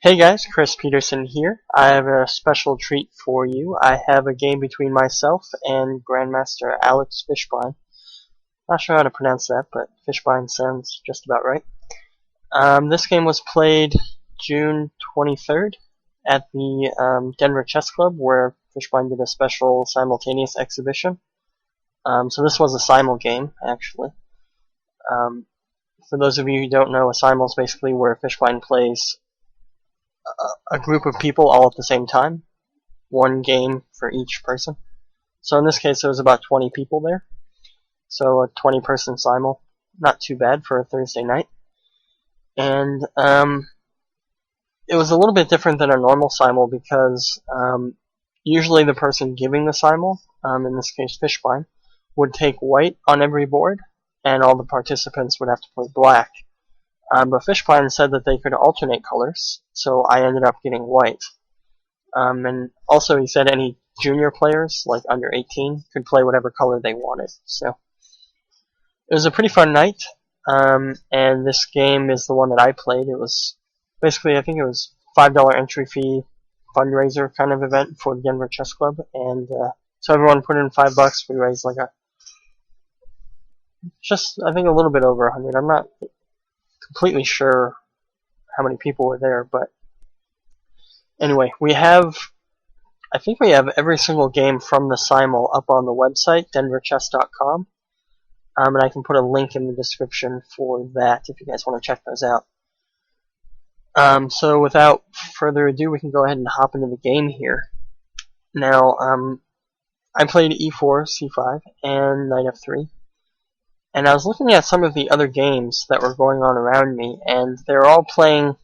Hey guys, Chris Peterson here. I have a special treat for you. I have a game between myself and Grandmaster Alex Fishbein. Not sure how to pronounce that, but Fishbein sounds just about right. This game was played June 23rd at the Denver Chess Club, where Fishbein did a special simultaneous exhibition. So this was a simul game, actually. For those of you who don't know, a simul is basically where Fishbein plays a group of people all at the same time. One game for each person. So in this case, there was about 20 people there. So a 20-person simul. Not too bad for a Thursday night. And it was a little bit different than a normal simul because usually the person giving the simul, in this case Fishbein, would take white on every board, and all the participants would have to play black. But Fishbein said that they could alternate colors, so I ended up getting white. And also he said any junior players, like under 18, could play whatever color they wanted. So it was a pretty fun night, and this game is the one that I played. It was basically, I think it was $5 entry fee fundraiser kind of event for the Denver Chess Club, and so everyone put in $5. We raised like I think a little bit over 100. I'm not completely sure how many people were there, but anyway, I think we have every single game from the simul up on the website, denverchess.com, and I can put a link in the description for that if you guys want to check those out. So without further ado, we can go ahead and hop into the game here. Now, I played e4, c5, and knight f3. And I was looking at some of the other games that were going on around me, and they're all playing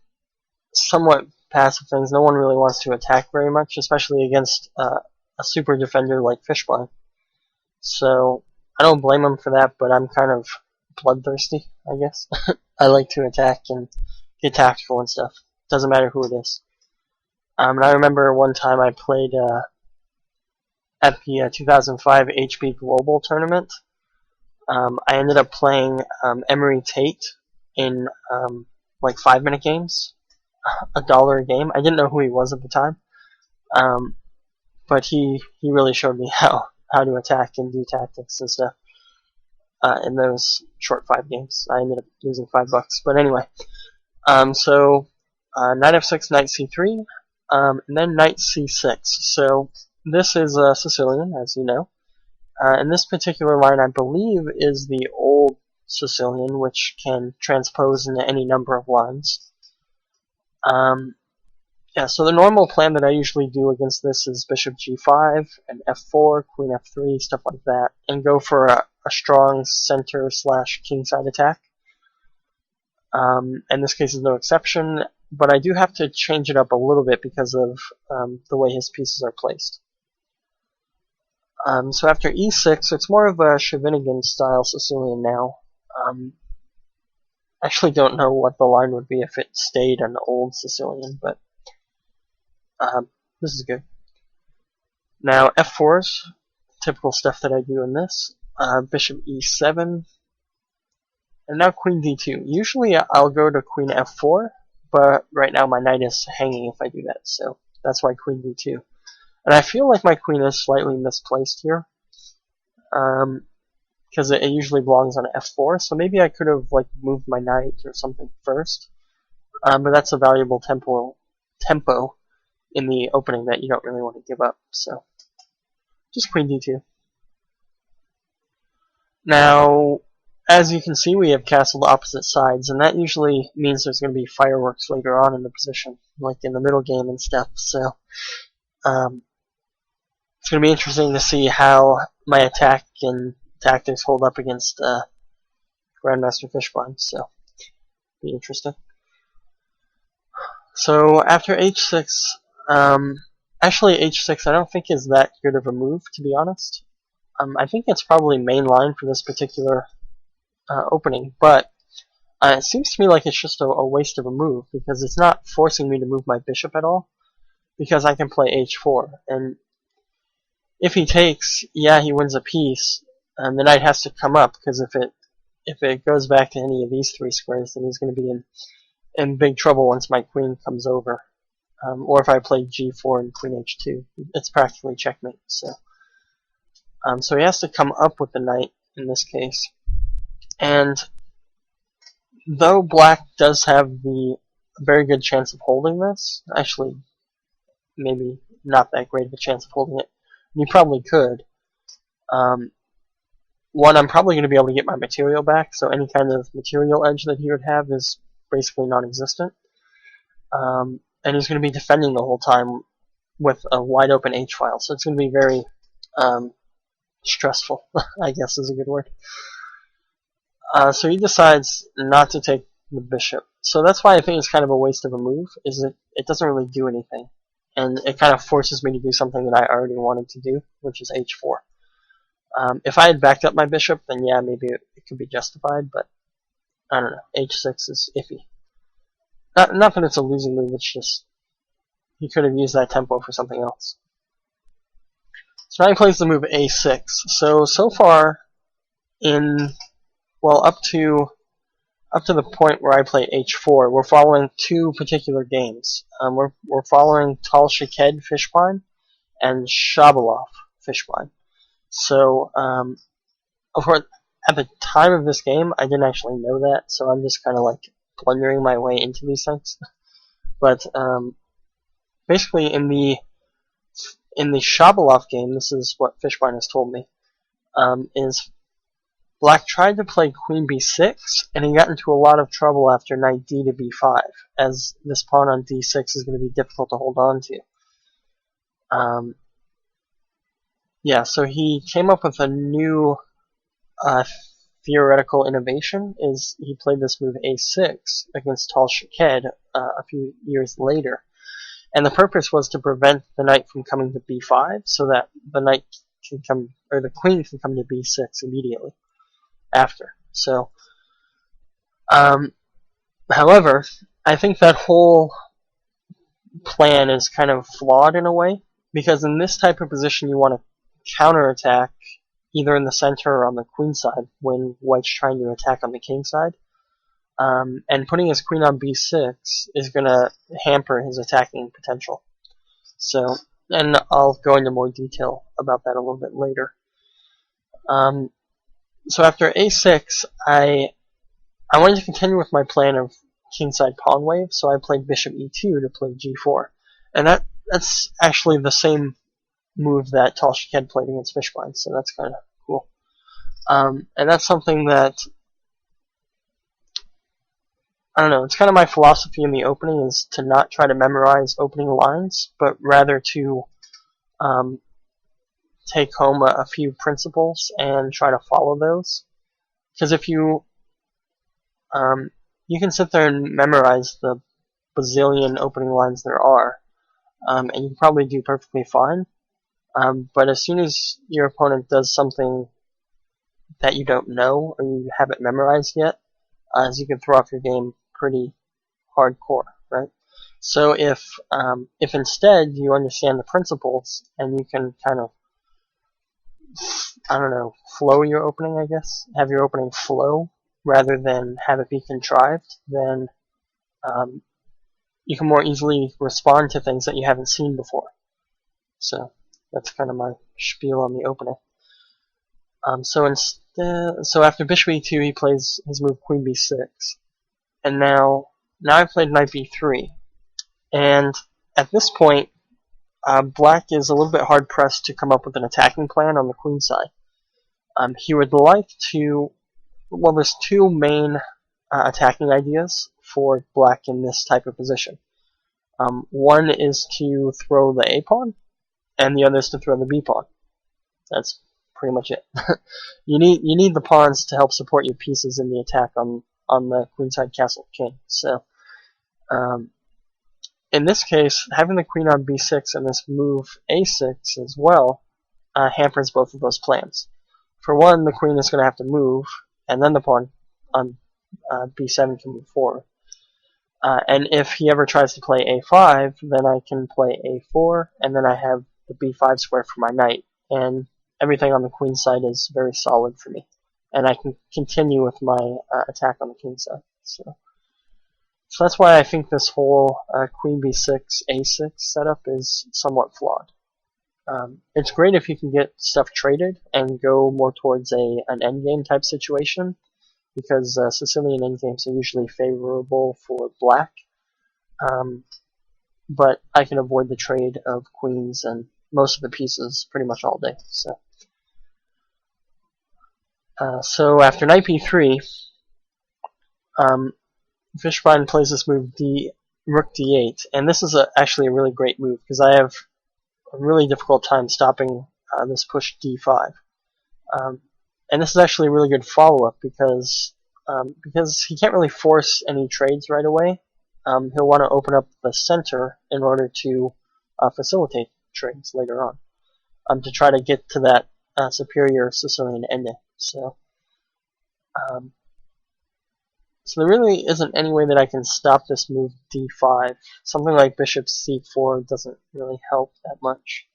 somewhat passive things. No one really wants to attack very much, especially against a super defender like Fishbein. So I don't blame him for that, but I'm kind of bloodthirsty, I guess. I like to attack and get tactical and stuff. Doesn't matter who it is. And I remember one time I played at the 2005 HB Global Tournament. I ended up playing Emery Tate in like 5-minute games, $1 a game. I didn't know who he was at the time, but he really showed me how to attack and do tactics and stuff in those short 5 games. I ended up losing $5, but anyway. So knight f6, knight c3, and then knight c6. So this is Sicilian, as you know. And this particular line, I believe, is the old Sicilian, which can transpose into any number of lines. Yeah, so the normal plan that I usually do against this is bishop g5 and f4, queen f3, stuff like that, and go for a strong center/kingside attack. And this case is no exception, but I do have to change it up a little bit because of the way his pieces are placed. So after e6, it's more of a Shevinigan style Sicilian now. I actually don't know what the line would be if it stayed an old Sicilian, but this is good. Now f4s, typical stuff that I do in this. Bishop e7, and now queen d2. Usually I'll go to queen f4, but right now my knight is hanging if I do that, so that's why queen d2. And I feel like my queen is slightly misplaced here, because it usually belongs on f4, so maybe I could have like moved my knight or something first, but that's a valuable tempo in the opening that you don't really want to give up, so just queen d2. Now, as you can see, we have castled opposite sides, and that usually means there's going to be fireworks later on in the position, like in the middle game and stuff, so it's going to be interesting to see how my attack and tactics hold up against Grandmaster Fishbein, so be interesting. So after h6, actually h6 I don't think is that good of a move, to be honest. I think it's probably main line for this particular opening, but it seems to me like it's just a waste of a move, because it's not forcing me to move my bishop at all, because I can play h4, and if he takes, yeah, he wins a piece, and the knight has to come up, because if it goes back to any of these 3 squares, then he's going to be in in big trouble once my queen comes over. Or if I play g4 and queen h2, it's practically checkmate. So he has to come up with the knight in this case. And though black does have the very good chance of holding this, actually maybe not that great of a chance of holding it, you probably could. One, I'm probably going to be able to get my material back, so any kind of material edge that he would have is basically non-existent. And he's going to be defending the whole time with a wide open H-file, so it's going to be very stressful, I guess is a good word. So he decides not to take the bishop. So that's why I think it's kind of a waste of a move, is that it doesn't really do anything. And it kind of forces me to do something that I already wanted to do, which is h4. If I had backed up my bishop, then yeah, maybe it could be justified, but I don't know. h6 is iffy. Not that it's a losing move, it's just he could have used that tempo for something else. So now he plays the move a6. So far, up to the point where I play h4, we're following two particular games. We're following Tal Shaked Fishbein and Shabalov Fishbein. So, of course, at the time of this game, I didn't actually know that, so I'm just kind of like blundering my way into these things. But basically, in the Shabalov game, this is what Fishbein has told me, is black tried to play queen b6, and he got into a lot of trouble after knight d to b5, as this pawn on d6 is going to be difficult to hold on to. Yeah, so he came up with a new theoretical innovation, is he played this move a6 against Tal Shaked a few years later. And the purpose was to prevent the knight from coming to b5, so that the knight can come, or the queen can come to b6 immediately after. So, however, I think that whole plan is kind of flawed in a way, because in this type of position you want to counterattack either in the center or on the queen side when white's trying to attack on the king side. And putting his queen on b6 is going to hamper his attacking potential. So, and I'll go into more detail about that a little bit later. So after a6, I wanted to continue with my plan of kingside pawn wave, so I played bishop e2 to play g4. And that's actually the same move that Tal Shaked played against Fishbein, so that's kind of cool. And that's something that, I don't know, it's kind of my philosophy in the opening, is to not try to memorize opening lines, but rather to take home a few principles and try to follow those. Because if you can sit there and memorize the bazillion opening lines there are, and you can probably do perfectly fine. But as soon as your opponent does something that you don't know or you haven't memorized yet, you can throw off your game pretty hardcore, right? So if instead you understand the principles and you can kind of, I don't know, flow your opening, I guess, have your opening flow rather than have it be contrived, then you can more easily respond to things that you haven't seen before. So that's kind of my spiel on the opening. So after bishop e2, he plays his move queen b6, and now I played knight b3, and at this point, black is a little bit hard pressed to come up with an attacking plan on the queen side. He would like to, well, there's two main attacking ideas for black in this type of position. One is to throw the a pawn, and the other is to throw the b pawn. That's pretty much it. You need the pawns to help support your pieces in the attack on the queenside castle king. So, in this case, having the queen on b6 and this move a6 as well hampers both of those plans. For one, the queen is going to have to move, and then the pawn on b7 can move forward. And if he ever tries to play a5, then I can play a4, and then I have the b5 square for my knight, and everything on the queen side is very solid for me. And I can continue with my attack on the king side. So, So that's why I think this whole queen b6, a6 setup is somewhat flawed. It's great if you can get stuff traded and go more towards an endgame type situation, because Sicilian endgames are usually favorable for black. But I can avoid the trade of queens and most of the pieces pretty much all day. So after knight b3, Fishbein plays this move rook d8, and this is actually a really great move because I have a really difficult time stopping this push d5. And this is actually a really good follow-up because he can't really force any trades right away. He'll want to open up the center in order to facilitate trades later on, to try to get to that superior Sicilian ending. So there really isn't any way that I can stop this move d5. Something like bishop c4 doesn't really help that much.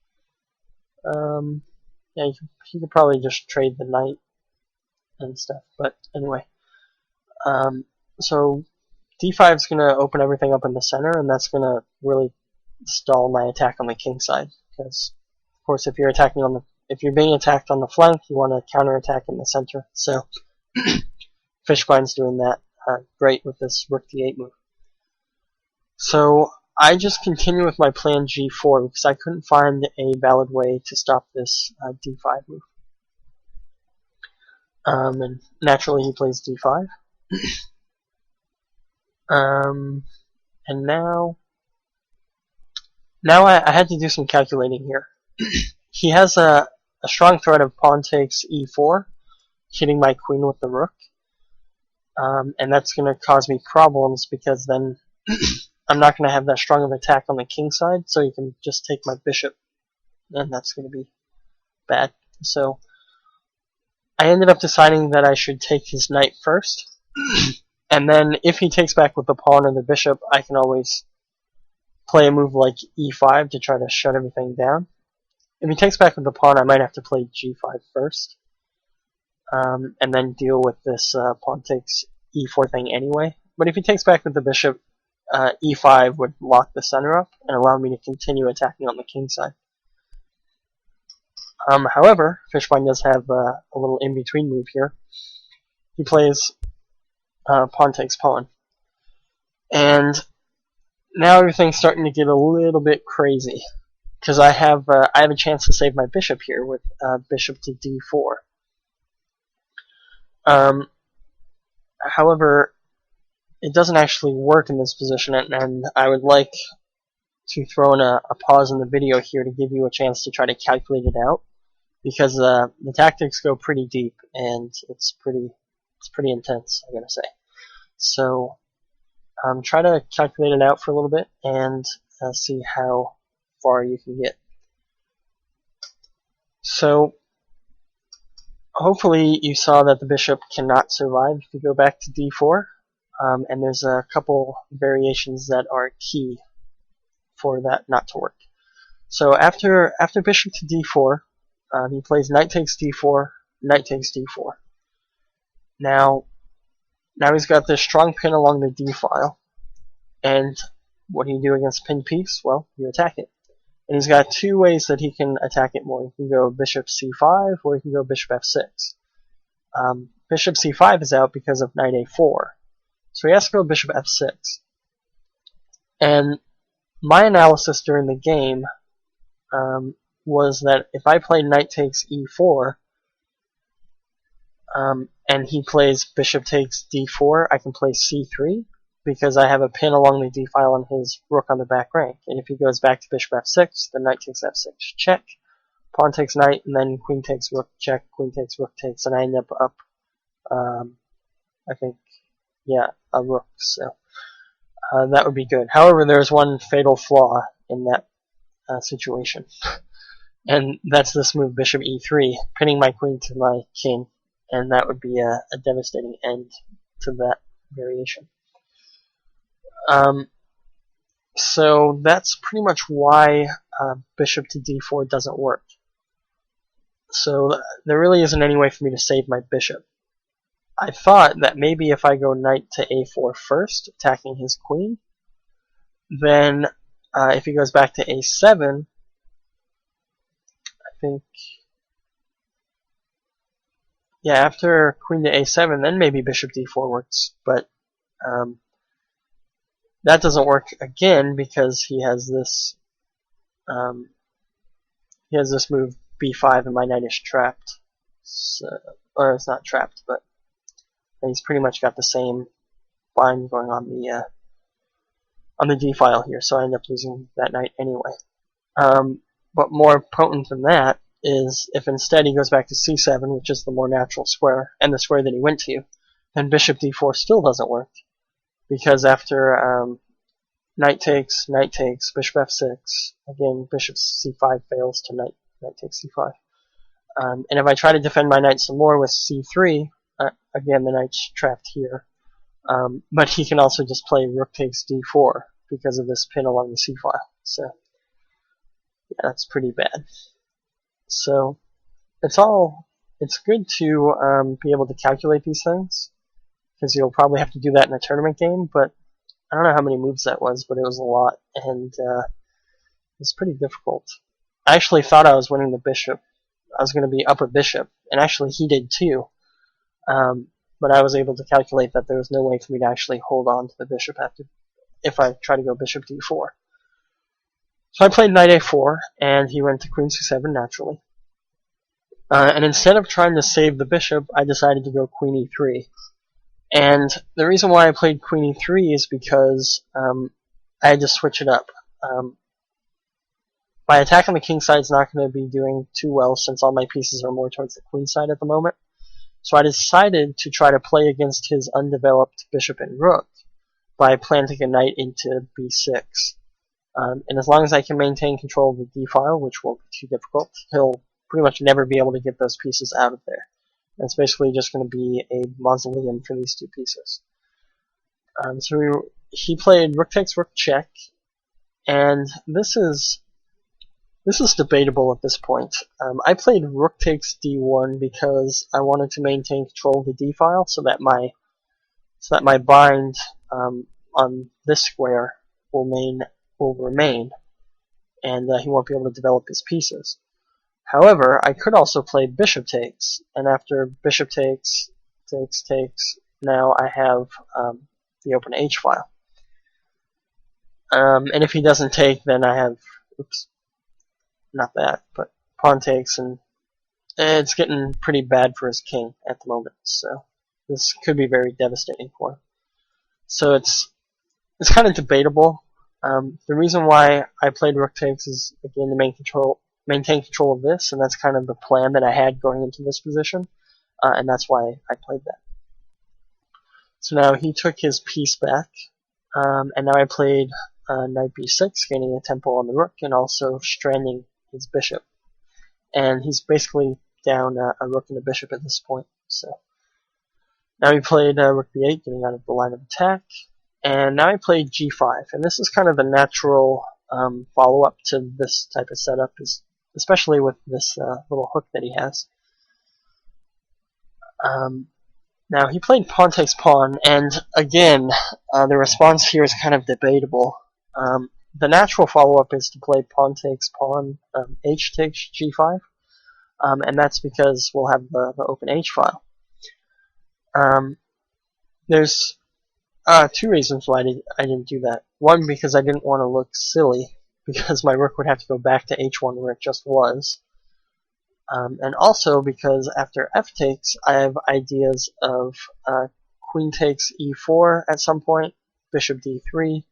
Yeah, you could probably just trade the knight and stuff, but anyway. So d5 is going to open everything up in the center, and that's going to really stall my attack on the king side. Because, of course, if you're being attacked on the flank, you want to counterattack in the center. So Fishbein's doing that great with this rook d8 move. So I just continue with my plan g4 because I couldn't find a valid way to stop this d5 move. And naturally he plays d5. And now I had to do some calculating here. He has a strong threat of pawn takes e4, hitting my queen with the rook. And that's going to cause me problems because then I'm not going to have that strong of attack on the king side, so you can just take my bishop, and that's going to be bad. So I ended up deciding that I should take his knight first, and then if he takes back with the pawn or the bishop, I can always play a move like e5 to try to shut everything down. If he takes back with the pawn, I might have to play g5 first, and then deal with this pawn takes e4 thing anyway. But if he takes back with the bishop, e5 would lock the center up and allow me to continue attacking on the king side. However, Fishbein does have a little in-between move here. He plays pawn takes pawn. And now everything's starting to get a little bit crazy, because I have a chance to save my bishop here with bishop to d4. However, it doesn't actually work in this position, and I would like to throw in a pause in the video here to give you a chance to try to calculate it out, because the tactics go pretty deep and it's pretty intense, I'm gonna say. So try to calculate it out for a little bit and see how far you can get. So hopefully you saw that the bishop cannot survive if you go back to d4, and there's a couple variations that are key for that not to work. So after bishop to d4, he plays knight takes d4, knight takes d4. Now he's got this strong pin along the d file, and what do you do against a pinned piece? Well, you attack it. And he's got two ways that he can attack it more. He can go bishop c5, or he can go bishop f6. Bishop c5 is out because of knight a4, so he has to go bishop f6. And my analysis during the game was that if I play knight takes e4, and he plays bishop takes d4, I can play c3, because I have a pin along the d file on his rook on the back rank. And if he goes back to bishop f6, then knight takes f6, check, pawn takes knight, and then queen takes rook, check, queen takes rook takes, and I end up I think, yeah, a rook. So that would be good. However, there's one fatal flaw in that situation, and that's this move bishop e3, pinning my queen to my king, and that would be a devastating end to that variation. So that's pretty much why bishop to d4 doesn't work. So there really isn't any way for me to save my bishop. I thought that maybe if I go knight to a4 first, attacking his queen, then if he goes back to a7, I think, yeah, after queen to a7, then maybe bishop d4 works, but that doesn't work again because he has this move b5 and my knight is trapped. So, or it's not trapped, but he's pretty much got the same bind going on the d file here, so I end up losing that knight anyway. But more potent than that is if instead he goes back to c7, which is the more natural square, and the square that he went to, then bishop d4 still doesn't work, because after knight takes, bishop f6, again bishop c5 fails to knight takes c5. And if I try to defend my knight some more with c3, again the knight's trapped here. But he can also just play rook takes d4 because of this pin along the c file. So yeah, that's pretty bad. So it's good to be able to calculate these things, because you'll probably have to do that in a tournament game, but I don't know how many moves that was, but it was a lot, and it was pretty difficult. I actually thought I was winning the bishop. I was going to be up a bishop, and actually he did too. But I was able to calculate that there was no way for me to actually hold on to the bishop if I try to go bishop d4. So I played knight a4, and he went to queen c7 naturally. And instead of trying to save the bishop, I decided to go queen e3. And the reason why I played queen e3 is because I had to switch it up. My attack on the king side is not going to be doing too well since all my pieces are more towards the queen side at the moment. So I decided to try to play against his undeveloped bishop and rook by planting a knight into b6. And as long as I can maintain control of the d file, which won't be too difficult, he'll pretty much never be able to get those pieces out of there. And it's basically just going to be a mausoleum for these two pieces. So he played rook takes rook check, and this is debatable at this point. I played rook takes d1 because I wanted to maintain control of the d file so that my bind on this square will remain, and he won't be able to develop his pieces. However, I could also play bishop takes, and after bishop takes, now I have the open h file. And if he doesn't take, then I have, not that, but pawn takes, and it's getting pretty bad for his king at the moment, so this could be very devastating for him. So it's kind of debatable. The reason why I played rook takes is, again, to maintain control of this, and that's kind of the plan that I had going into this position, and that's why I played that. So now he took his piece back, and now I played knight b6, gaining a tempo on the rook, and also stranding his bishop. And he's basically down a rook and a bishop at this point. So now he played rook b8, getting out of the line of attack, and now I played g5, and this is kind of the natural follow-up to this type of setup, especially with this little hook that he has. Now he played pawn takes pawn, and again, the response here is kind of debatable. The natural follow-up is to play pawn takes pawn, h takes g5, and that's because we'll have the open h file. There's two reasons why I didn't do that. One, because I didn't want to look silly, because my rook would have to go back to h1 where it just was. And also because after f takes, I have ideas of queen takes e4 at some point, bishop d3,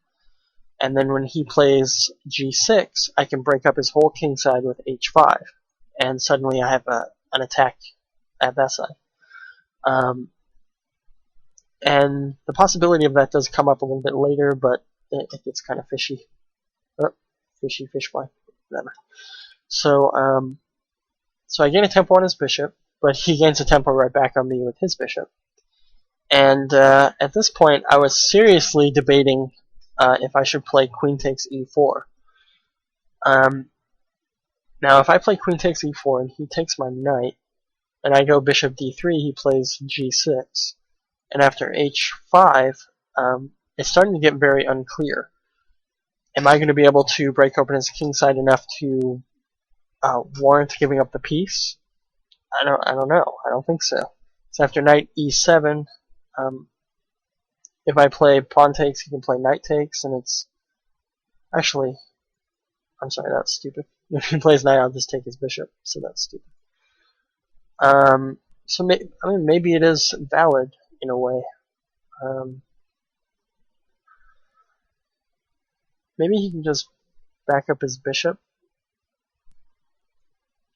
and then when he plays g6, I can break up his whole king side with h5, and suddenly I have an attack at that side. And the possibility of that does come up a little bit later, but it gets kind of fishy. Fishbone, whatever. So I gain a tempo on his bishop, but he gains a tempo right back on me with his bishop. And at this point, I was seriously debating if I should play queen takes e4. Now, if I play queen takes e4 and he takes my knight, and I go bishop d3, he plays g6. and after h5, it's starting to get very unclear. Am I going to be able to break open his kingside enough to warrant giving up the piece? I don't know. I don't think so. So after knight e7, if I play pawn takes, he can play knight takes, and it's actually, I'm sorry, that's stupid. If he plays knight, I'll just take his bishop, so that's stupid. So maybe it is valid in a way. Maybe he can just back up his bishop,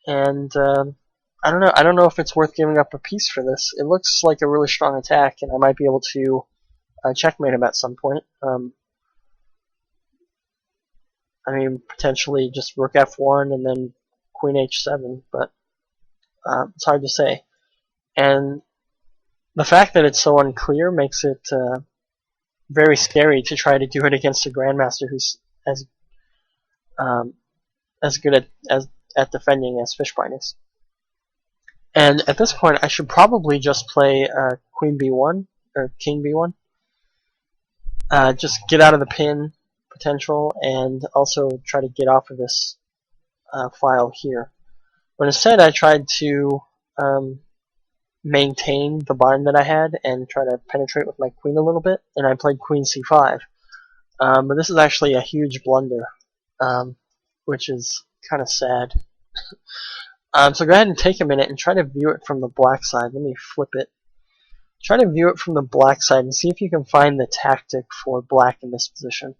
and I don't know. I don't know if it's worth giving up a piece for this. It looks like a really strong attack, and I might be able to checkmate him at some point. I mean, potentially just rook f1 and then queen h7, but it's hard to say. And the fact that it's so unclear makes it very scary to try to do it against a grandmaster who's as good at defending as Fishbein is. And at this point, I should probably just play queen b1 or king b1. Just get out of the pin potential, and also try to get off of this file here. But instead, I tried to maintain the bind that I had and try to penetrate with my queen a little bit, and I played queen c5. But this is actually a huge blunder, which is kind of sad. So go ahead and take a minute and try to view it from the black side. Let me flip it. Try to view it from the black side and see if you can find the tactic for black in this position.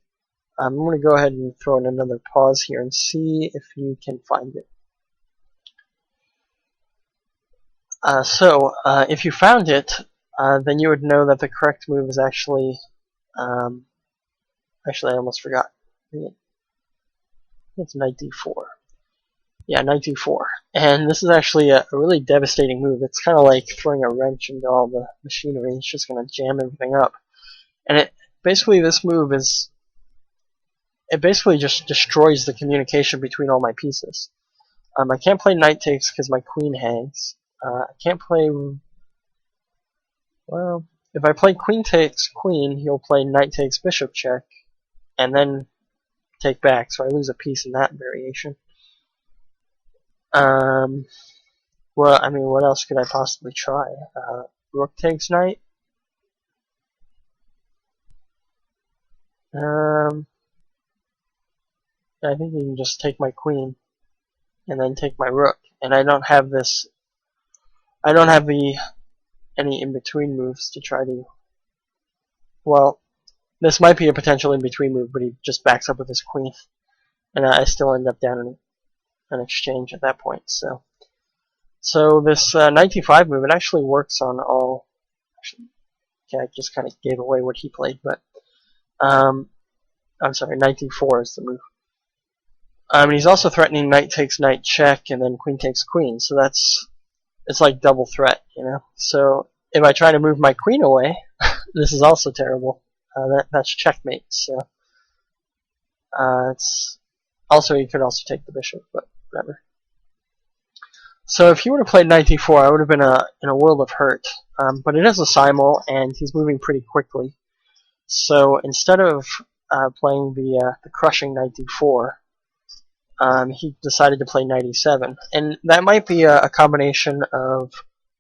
I'm going to go ahead and throw in another pause here and see if you can find it. If you found it, then you would know that the correct move is actually I almost forgot. It's knight d4. Yeah, knight d4. And this is actually a really devastating move. It's kind of like throwing a wrench into all the machinery. It's just going to jam everything up. And this move is, it basically just destroys the communication between all my pieces. I can't play knight takes because my queen hangs. I can't play, well, if I play queen takes queen, he'll play knight takes bishop check, and then take back, so I lose a piece in that variation. Well, I mean, what else could I possibly try? Rook takes knight? I think you can just take my queen, and then take my rook, and I don't have any in-between moves to try to, well, this might be a potential in-between move, but he just backs up with his queen, and I still end up down in an exchange at that point. So this knight d5 move, it actually works on all, I just kind of gave away what he played, but, I'm sorry, knight d4 is the move. And he's also threatening knight takes knight check, and then queen takes queen, so it's like double threat, you know. So if I try to move my queen away, this is also terrible. That's checkmate. So it's also, you could also take the bishop, but whatever. So if he would have played knight d4, I would have been in a world of hurt. But it is a simul, and he's moving pretty quickly. So instead of playing the crushing knight d4, he decided to play knight e7, and that might be a combination of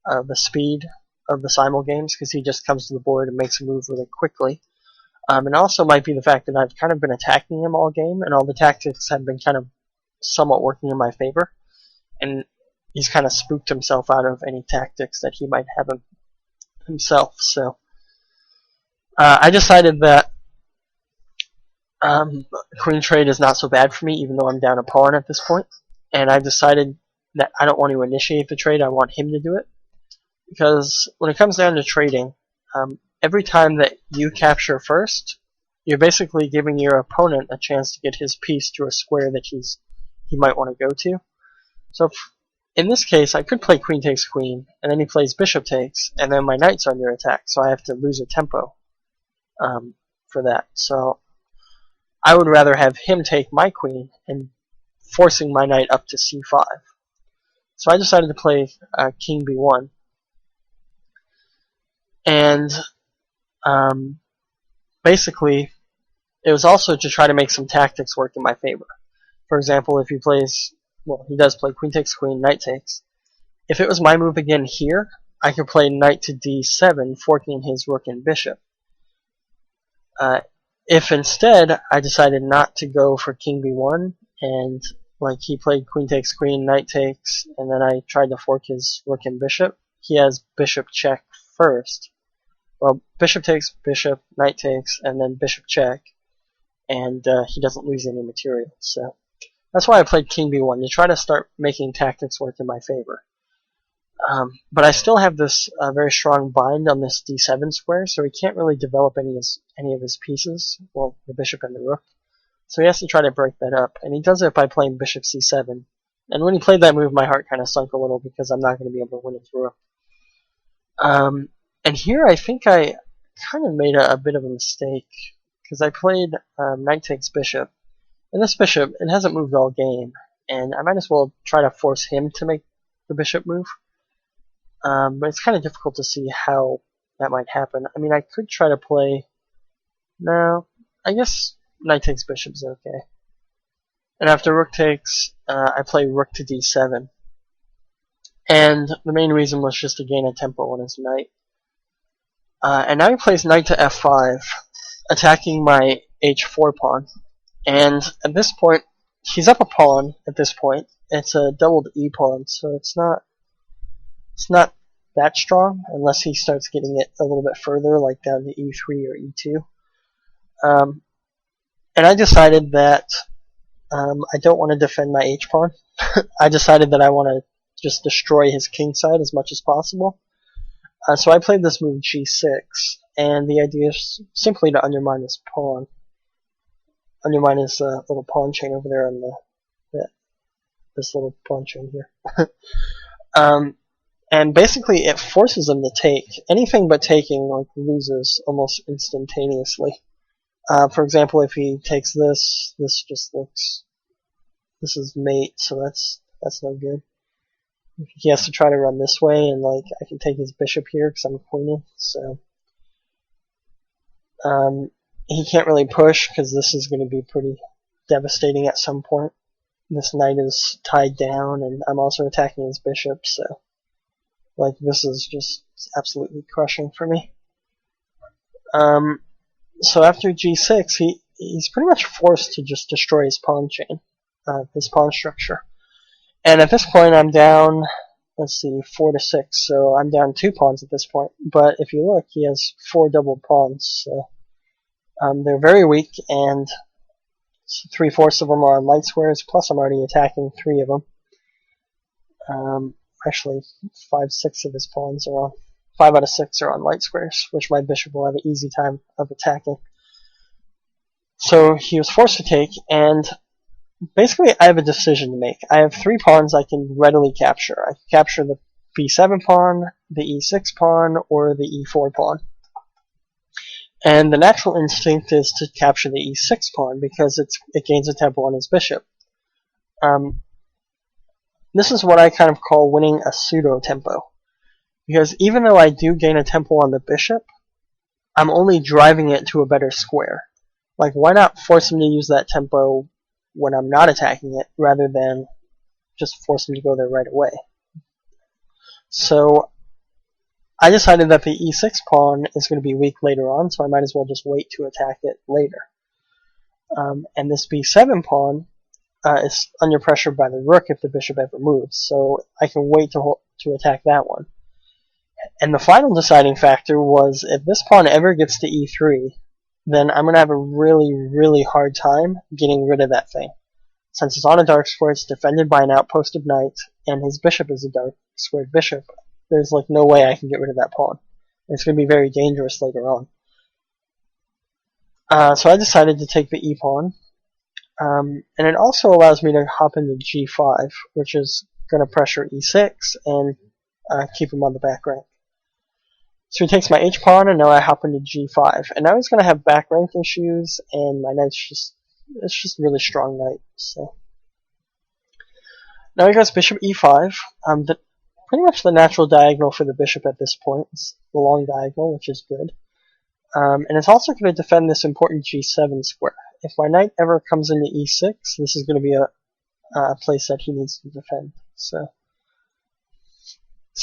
the speed of the simul games, because he just comes to the board and makes a move really quickly, and also might be the fact that I've kind of been attacking him all game, and all the tactics have been kind of somewhat working in my favor, and he's kind of spooked himself out of any tactics that he might have himself. So I decided that queen trade is not so bad for me, even though I'm down a pawn at this point. And I decided that I don't want to initiate the trade, I want him to do it. Because when it comes down to trading, every time that you capture first, you're basically giving your opponent a chance to get his piece to a square that he might want to go to. So in this case, I could play queen takes queen, and then he plays bishop takes, and then my knight's under attack, so I have to lose a tempo for that. So I would rather have him take my queen and forcing my knight up to c5. So I decided to play king b1. And basically, it was also to try to make some tactics work in my favor. For example, if he plays, well, he does play queen takes queen, knight takes. If it was my move again here, I could play knight to d7, forking his rook and bishop. If instead I decided not to go for king b1, and like he played queen takes queen, knight takes, and then I tried to fork his rook and bishop, he has bishop check first. Well, bishop takes, bishop, knight takes, and then bishop check, and he doesn't lose any material. So that's why I played king b1, to try to start making tactics work in my favor. But I still have this very strong bind on this d7 square, so he can't really develop any of his pieces, well, the bishop and the rook. So he has to try to break that up, and he does it by playing bishop c7. And when he played that move, my heart kind of sunk a little because I'm not going to be able to win his rook. And here I think I kind of made a bit of a mistake, because I played knight takes bishop, and this bishop, it hasn't moved all game, and I might as well try to force him to make the bishop move. But it's kind of difficult to see how that might happen. I mean, I could try to play... No, I guess knight takes bishop is okay. And after rook takes, I play rook to d7. And the main reason was just to gain a tempo on his knight. And now he plays knight to f5, attacking my h4 pawn. And at this point, he's up a pawn at this point. It's a doubled e pawn, so it's not that strong unless he starts getting it a little bit further, like down to e3 or e2. And I decided that I don't want to defend my h-pawn. I decided that I want to just destroy his king side as much as possible. So I played this move g6, and the idea is simply to undermine his pawn. Undermine his little pawn chain over there on this little pawn chain here. And basically it forces him to take. Anything but taking like loses almost instantaneously. For example, if he takes this just looks... This is mate, so that's no good. He has to try to run this way, and like I can take his bishop here because I'm queening, so he can't really push because this is going to be pretty devastating at some point. This knight is tied down, and I'm also attacking his bishop, so like this is just absolutely crushing for me. So after g6, he's pretty much forced to just destroy his pawn chain, his pawn structure. And at this point, I'm down, let's see, 4 to 6, so I'm down 2 pawns at this point. But if you look, he has 4 double pawns, so they're very weak, and 3/4 of them are on light squares, plus I'm already attacking 3 of them. Actually, 5/6 of his pawns are on, 5 out of 6 are on light squares, which my bishop will have an easy time of attacking. So he was forced to take, and basically I have a decision to make. I have 3 pawns I can readily capture. I can capture the b7 pawn, the e6 pawn, or the e4 pawn. And the natural instinct is to capture the e6 pawn because it gains a tempo on his bishop. This is what I kind of call winning a pseudo tempo. Because even though I do gain a tempo on the bishop, I'm only driving it to a better square. Like, why not force him to use that tempo when I'm not attacking it, rather than just force him to go there right away? So I decided that the e6 pawn is going to be weak later on, so I might as well just wait to attack it later. And this b7 pawn is under pressure by the rook if the bishop ever moves, so I can wait to attack that one. And the final deciding factor was, if this pawn ever gets to e3, then I'm going to have a really, really hard time getting rid of that thing. Since it's on a dark square, it's defended by an outposted knight, and his bishop is a dark squared bishop, there's like no way I can get rid of that pawn. It's going to be very dangerous later on. So I decided to take the e pawn, and it also allows me to hop into g5, which is going to pressure e6 and keep him on the back rank. So he takes my h-pawn, and now I hop into g5. And now he's going to have back rank issues, and my knight's just a really strong knight. So now he goes bishop e5. pretty much the natural diagonal for the bishop at this point. It's the long diagonal, which is good. And it's also going to defend this important g7 square. If my knight ever comes into e6, this is going to be a place that he needs to defend. So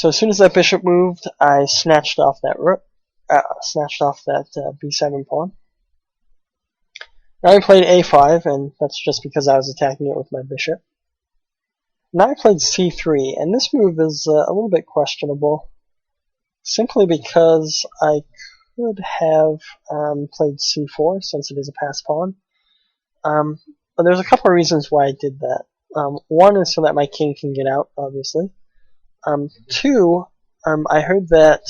as soon as that bishop moved, I snatched off that rook, b7 pawn. Now I played a5, and that's just because I was attacking it with my bishop. Now I played c3, and this move is a little bit questionable, simply because I could have played c4 since it is a pass pawn. But there's a couple of reasons why I did that. One is so that my king can get out, obviously. Two, I heard that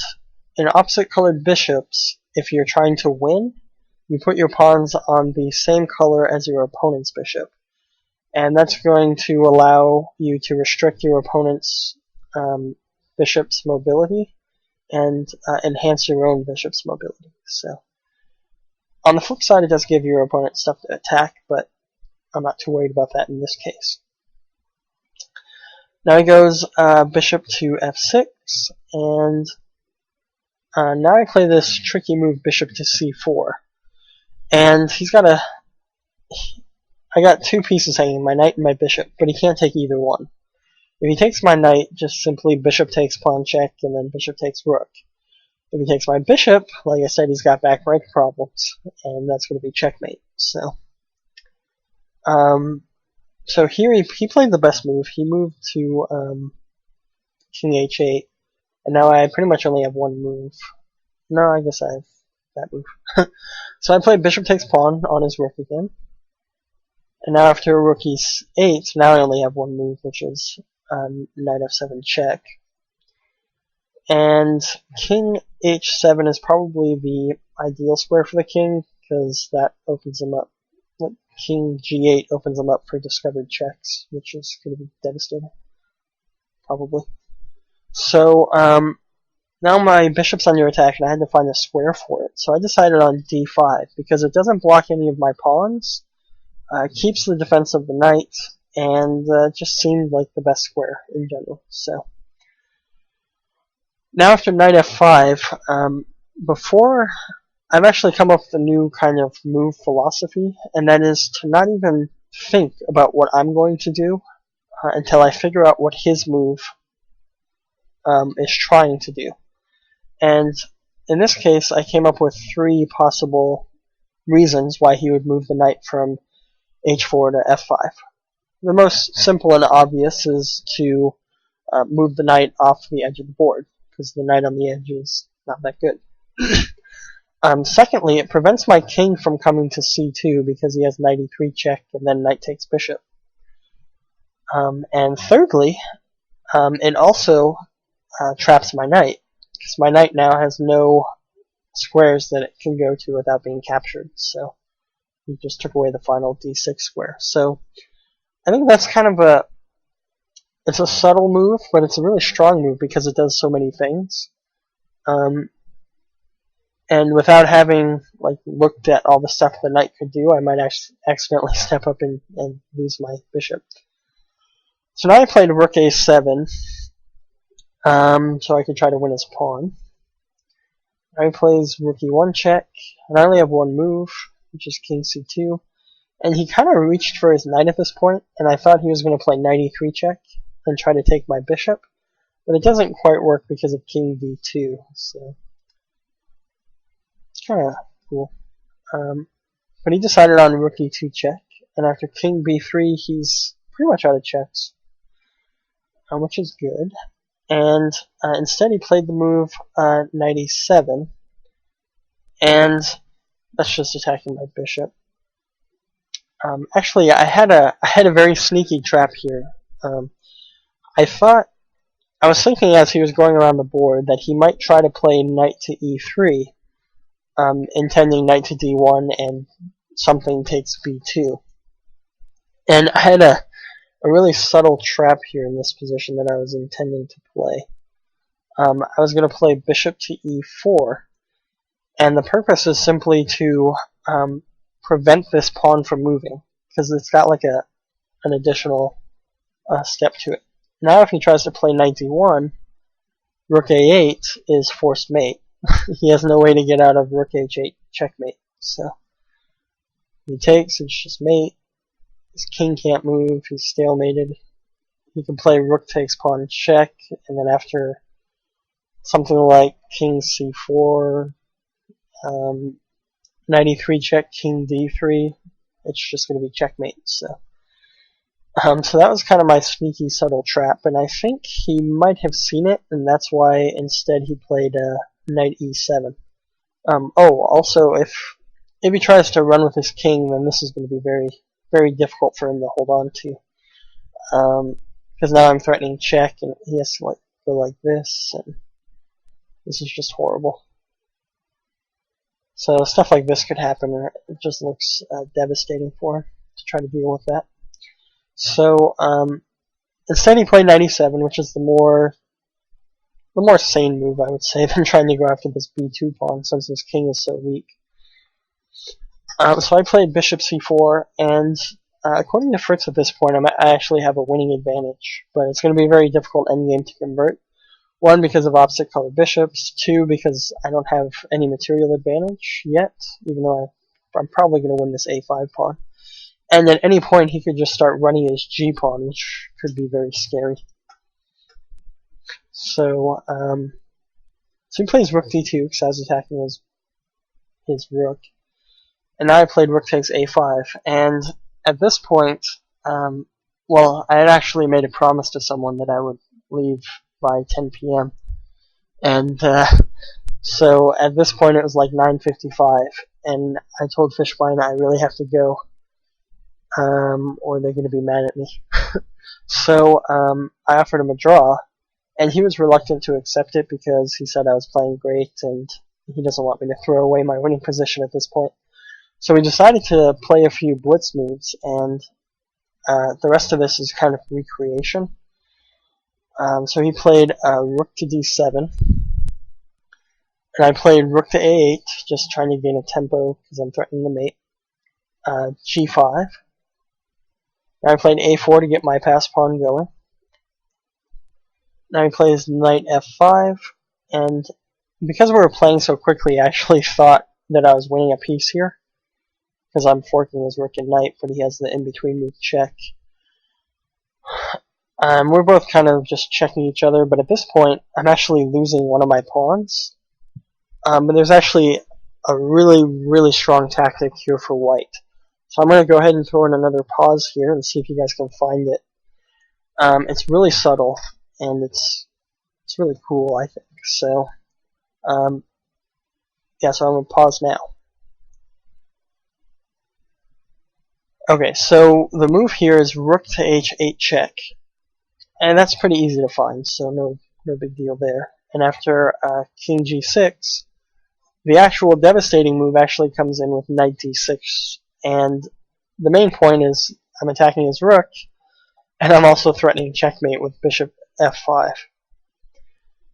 in opposite colored bishops, if you're trying to win, you put your pawns on the same color as your opponent's bishop. And that's going to allow you to restrict your opponent's bishop's mobility and enhance your own bishop's mobility. So, on the flip side, it does give your opponent stuff to attack, but I'm not too worried about that in this case. Now he goes bishop to f6, and now I play this tricky move, bishop to c4. And I got two pieces hanging, my knight and my bishop, but he can't take either one. If he takes my knight, just simply bishop takes pawn check, and then bishop takes rook. If he takes my bishop, like I said, he's got back rank problems, and that's going to be checkmate. So here he played the best move. He moved to king h8, and now I pretty much only have one move. No, I guess I have that move. So I played bishop takes pawn on his rook again. And now after rook e8, now I only have one move, which is knight f7 check. And king h7 is probably the ideal square for the king, because that opens him up. King g8 opens him up for discovered checks, which is going to be devastating. Probably. So, now my bishop's under attack, and I had to find a square for it. So I decided on d5, because it doesn't block any of my pawns, keeps the defense of the knight, and just seemed like the best square in general. So now after knight f5, before I've actually come up with a new kind of move philosophy, and that is to not even think about what I'm going to do until I figure out what his move is trying to do. And in this case, I came up with three possible reasons why he would move the knight from h4 to f5. The most simple and obvious is to move the knight off the edge of the board, because the knight on the edge is not that good. Secondly, it prevents my king from coming to c2 because he has knight e3 check and then knight takes bishop. And thirdly, it also traps my knight, because my knight now has no squares that it can go to without being captured. So he just took away the final d6 square. So I think that's kind of it's a subtle move, but it's a really strong move because it does so many things. And without having looked at all the stuff the knight could do, I might accidentally step up and lose my bishop. So now I played rook a7, so I could try to win his pawn. Now he plays rook e1 check, and I only have one move, which is king c2. And he kind of reached for his knight at this point, and I thought he was going to play knight e3 check and try to take my bishop, but it doesn't quite work because of king d2, so it's kind of cool. But he decided on rook e2 check, and after king b3, he's pretty much out of checks, which is good. And instead he played the move knight e7, and that's just attacking my bishop. Actually, I had a very sneaky trap here. I was thinking as he was going around the board that he might try to play knight to e3, intending knight to d1 and something takes b2. And I had a really subtle trap here in this position that I was intending to play. I was going to play bishop to e4, and the purpose is simply to prevent this pawn from moving, because it's got like an additional step to it. Now if he tries to play knight d1, rook a8 is forced mate. He has no way to get out of rook h8 checkmate. So he takes, it's just mate. His king can't move, he's stalemated. He can play rook takes pawn check, and then after something like king c4, knight e3 check, king d3, it's just going to be checkmate. So that was kind of my sneaky, subtle trap, and I think he might have seen it, and that's why instead he played knight e7. Also, if he tries to run with his king, then this is going to be very, very difficult for him to hold on to. Because now I'm threatening check, and he has to go like this, and this is just horrible. So stuff like this could happen, and it just looks devastating for him to try to deal with that. So instead he played knight e7, which is the more sane move, I would say, than trying to go after this b2 pawn, since his king is so weak. So I played bishop c4, and according to Fritz at this point, I actually have a winning advantage, but it's going to be a very difficult endgame to convert. One, because of opposite colored bishops. Two, because I don't have any material advantage yet, even though I'm probably going to win this a5 pawn. And at any point, he could just start running his g pawn, which could be very scary. So he plays rook d2 because I was attacking his rook. And now I played rook takes a5. And at this point, well, I had actually made a promise to someone that I would leave by 10 p.m. And so at this point it was like 9:55, and I told Fishbein I really have to go, or they're going to be mad at me. So I offered him a draw, and he was reluctant to accept it because he said I was playing great, and he doesn't want me to throw away my winning position at this point. So we decided to play a few blitz moves, and the rest of this is kind of recreation. So he played rook to d7, and I played rook to a8, just trying to gain a tempo because I'm threatening the mate. g5. Now I played a4 to get my pass pawn going. Now he plays knight f5, and because we were playing so quickly, I actually thought that I was winning a piece here, because I'm forking his rook and knight, but he has the in-between move check. We're both kind of just checking each other, but at this point, I'm actually losing one of my pawns. But there's actually a really, really strong tactic here for white. So I'm going to go ahead and throw in another pause here and see if you guys can find it. It's really subtle, and it's really cool, I think. So, yeah, so I'm going to pause now. Okay, so the move here is rook to h8 check. And that's pretty easy to find, so no big deal there. And after king g6, the actual devastating move actually comes in with knight d6. And the main point is I'm attacking his rook, and I'm also threatening checkmate with bishop f5.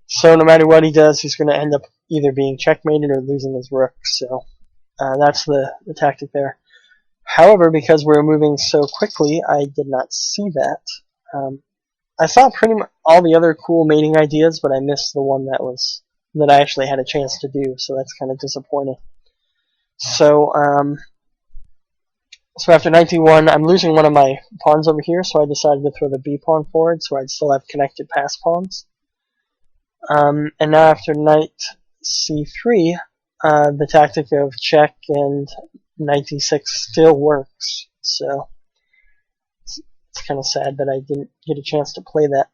So no matter what he does, he's going to end up either being checkmated or losing his rook. So that's the tactic there. However, because we were moving so quickly, I did not see that. I saw pretty much all the other cool mating ideas, but I missed the one that I actually had a chance to do, so that's kind of disappointing. So, so after knight d1, I'm losing one of my pawns over here, so I decided to throw the b pawn forward, so I'd still have connected pass pawns. And now after knight c3, the tactic of check and knight d6 still works, so it's kind of sad that I didn't get a chance to play that.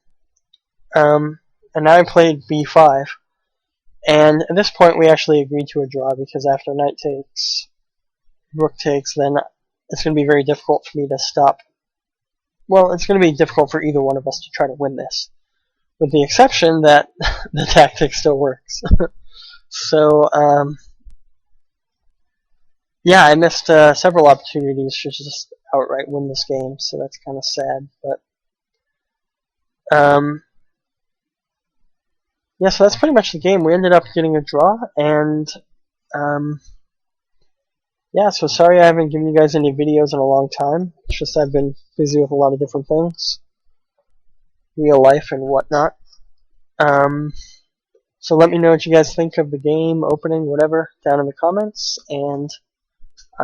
And now I played b5, and at this point we actually agreed to a draw, because after knight takes, rook takes, then it's going to be very difficult for me to stop. Well, it's going to be difficult for either one of us to try to win this, with the exception that the tactic still works. So, yeah, I missed several opportunities to just outright win this game, so that's kind of sad. But yeah, so that's pretty much the game. We ended up getting a draw, and yeah, so sorry I haven't given you guys any videos in a long time. It's just I've been busy with a lot of different things, real life and whatnot. So let me know what you guys think of the game, opening, whatever, down in the comments, and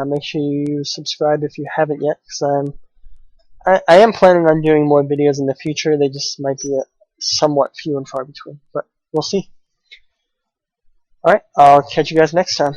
make sure you subscribe if you haven't yet, because I am planning on doing more videos in the future. They just might be somewhat few and far between, but we'll see. Alright, I'll catch you guys next time.